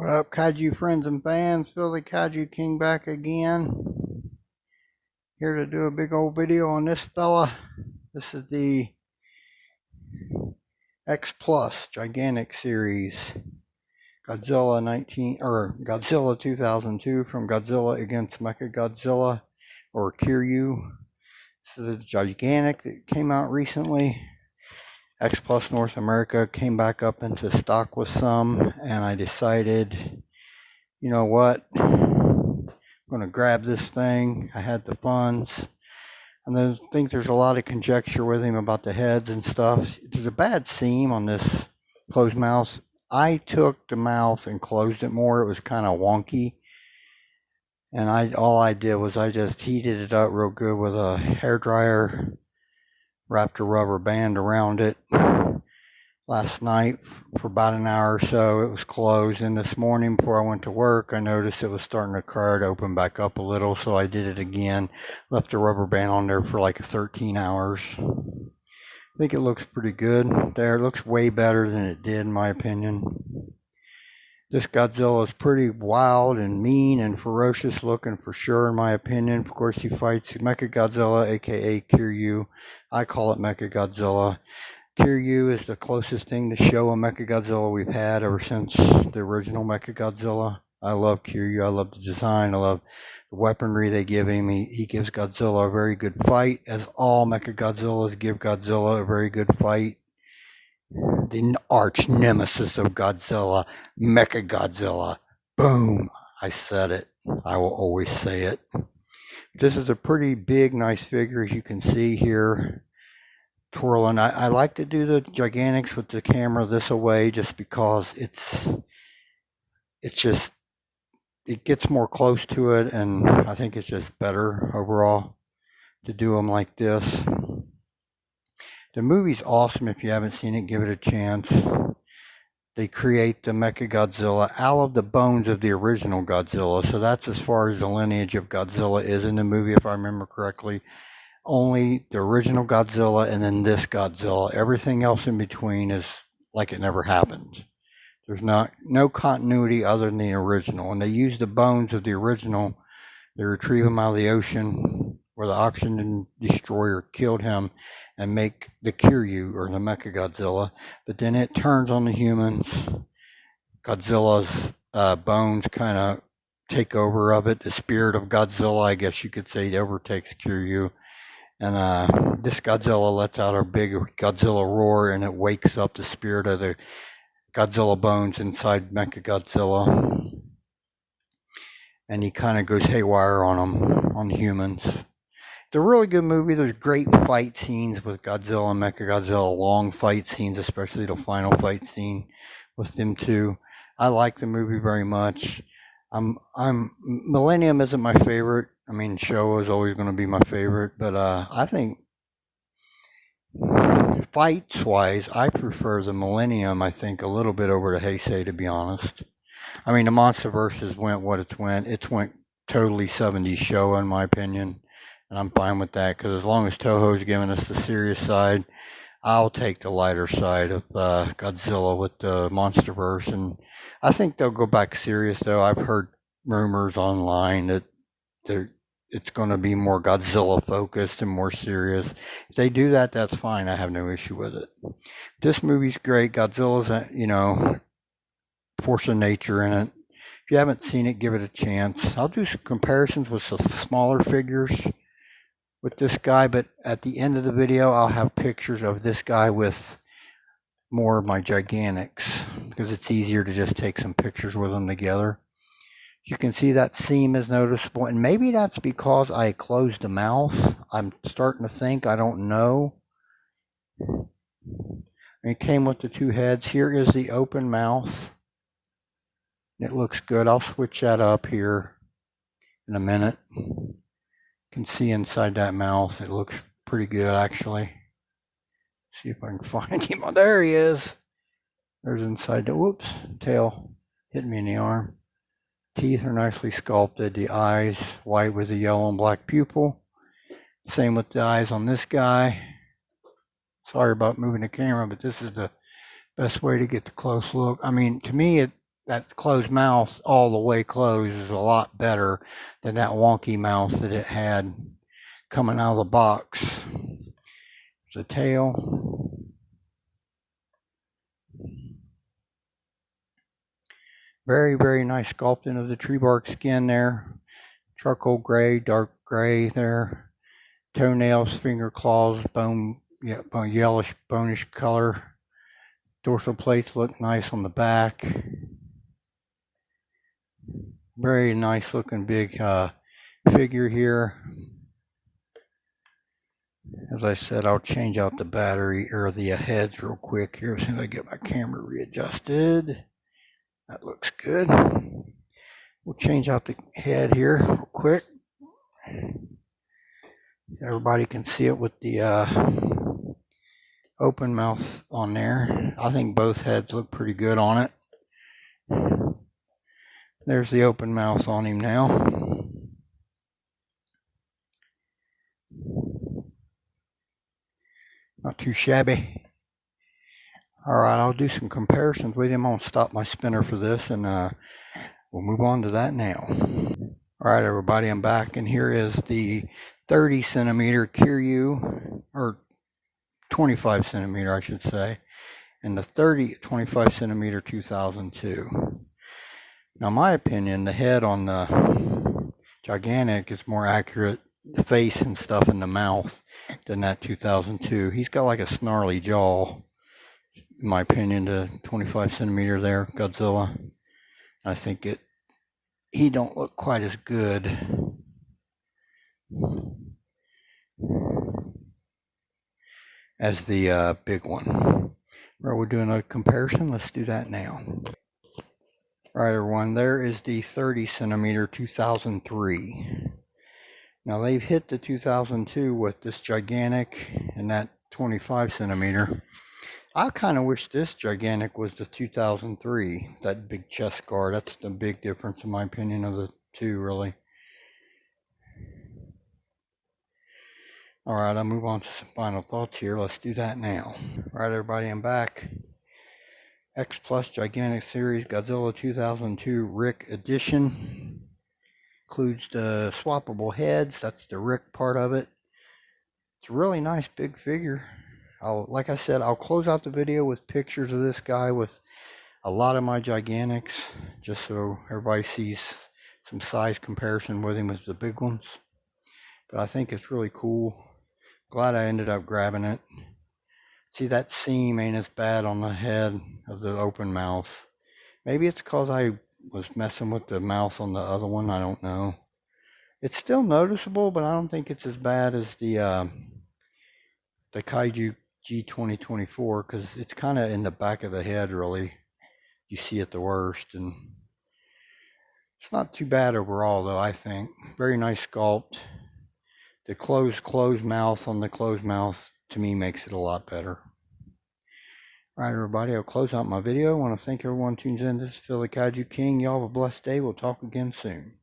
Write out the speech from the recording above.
What up, kaiju friends and fans? Philly Kaiju King back again. Here to do a big old video on this fella. This is the xplus Gigantic Series Godzilla 2002 from Godzilla against Mechagodzilla, or Kiryu. This is a Gigantic that came out recently. xplus North America came back up into stock with some, and I decided, you know what, I'm going to grab this thing. I had the funds, and I think there's a lot of conjecture with him about the heads and stuff. There's a bad seam on this closed mouth. I took the mouth and closed it more. It was kind of wonky, and all I did was I just heated it up real good with a hairdryer, wrapped a rubber band around it last night for about an hour or so. It was closed, and this morning before I went to work, I noticed it was starting to crack open back up a little, so I did it again. Left the rubber band on there for like 13 hours. I think it looks pretty good there. It looks way better than it did, in my opinion. This Godzilla is pretty wild and mean and ferocious looking for sure, in my opinion. Of course, he fights Mechagodzilla, aka Kiryu. I call it Mechagodzilla. Kiryu is the closest thing to show a Mechagodzilla we've had ever since the original Mechagodzilla. I love Kiryu. I love the design. I love the weaponry they give him. He gives Godzilla a very good fight, as all Mechagodzillas give Godzilla a very good fight. The arch nemesis of Godzilla, Mechagodzilla. Boom! I said it. I will always say it. This is a pretty big, nice figure, as you can see here. Twirling. I like to do the Gigantics with the camera this away, just because it gets more close to it, and I think it's just better overall to do them like this. The movie's awesome. If you haven't seen it, give it a chance. They create the Mechagodzilla out of the bones of the original Godzilla. So that's as far as the lineage of Godzilla is in the movie, if I remember correctly. Only the original Godzilla and then this Godzilla. Everything else in between is like it never happened. There's no continuity other than the original. And they use the bones of the original. They retrieve them out of the ocean where the oxygen destroyer killed him, and make the Kiryu, or the Mechagodzilla. But then it turns on the humans. Godzilla's bones kind of take over of it. The spirit of Godzilla, I guess you could say, overtakes Kiryu. And this Godzilla lets out a big Godzilla roar, and it wakes up the spirit of the Godzilla bones inside Mechagodzilla. And he kind of goes haywire on them, on humans. It's a really good movie. There's great fight scenes with Godzilla and Mechagodzilla, long fight scenes, especially the final fight scene with them two. I like the movie very much. Millennium isn't my favorite. I mean, Showa is always going to be my favorite, but I think fights-wise, I prefer the Millennium, I think, a little bit over the Heisei, to be honest. I mean, the MonsterVerse went what it went. It went totally 70s Showa, in my opinion. And I'm fine with that, because as long as Toho's giving us the serious side, I'll take the lighter side of Godzilla with the MonsterVerse. And I think they'll go back serious, though. I've heard rumors online that it's going to be more Godzilla focused and more serious. If they do that, that's fine. I have no issue with it. This movie's great. Godzilla's, force of nature in it. If you haven't seen it, give it a chance. I'll do some comparisons with some smaller figures with this guy, but at the end of the video, I'll have pictures of this guy with more of my Gigantics, because it's easier to just take some pictures with them together. You can see that seam is noticeable, and maybe that's because I closed the mouth. I'm starting to think, I don't know. It came with the two heads. Here is the open mouth. It looks good. I'll switch that up here in a minute. You can see inside that mouth. It looks pretty good, actually. See if I can find him. Oh, there he is. There's inside the, tail hit me in the arm. Teeth are nicely sculpted. The eyes white with a yellow and black pupil. Same with the eyes on this guy. Sorry about moving the camera, but this is the best way to get the close look. I mean, to me, that closed mouth all the way closed is a lot better than that wonky mouth that it had coming out of the box. There's a tail. Very, very nice sculpting of the tree bark skin there. Charcoal gray, dark gray there. Toenails, finger claws, bone, yellowish, bonish color. Dorsal plates look nice on the back. Very nice looking big figure here. As I said, I'll change out the battery or the heads real quick here as soon as I get my camera readjusted. That looks good. We'll change out the head here real quick. Everybody can see it with the open mouth on there. I think both heads look pretty good on it. There's the open mouth on him now. Not too shabby. Alright, I'll do some comparisons with him. I'll stop my spinner for this and we'll move on to that now. Alright everybody, I'm back and here is the 30 centimeter kiryu, or 25 centimeter I should say, and the 25 centimeter 2002. Now in my opinion, the head on the Gigantic is more accurate, the face and stuff in the mouth, than that 2002. He's got like a snarly jaw, in my opinion, the 25 centimeter there, Godzilla. I think he don't look quite as good as the big one. We're doing a comparison. Let's do that now. Right, everyone, there is the 30 centimeter 2003. Now they've hit the 2002 with this Gigantic and that 25 centimeter. I kind of wish this Gigantic was the 2003, that big chest guard. That's the big difference in my opinion of the two, really. Alright, I'll move on to some final thoughts here. Let's do that now. Alright everybody, I'm back. XPlus Gigantic Series Godzilla 2002 RIC edition. Includes the swappable heads. That's the RIC part of it. It's a really nice big figure. Like I said, I'll close out the video with pictures of this guy with a lot of my Gigantics, just so everybody sees some size comparison with him with the big ones. But I think it's really cool. Glad I ended up grabbing it. See, that seam ain't as bad on the head of the open mouth. Maybe it's because I was messing with the mouth on the other one. I don't know. It's still noticeable, but I don't think it's as bad as the kaiju G2024, because it's kind of in the back of the head, really. You see it the worst, and it's not too bad overall, though, I think. Very nice sculpt. The closed mouth on the closed mouth, to me, makes it a lot better. Alright, everybody, I'll close out my video. I want to thank everyone who tunes in. This is Phil the Kaiju King. Y'all have a blessed day. We'll talk again soon.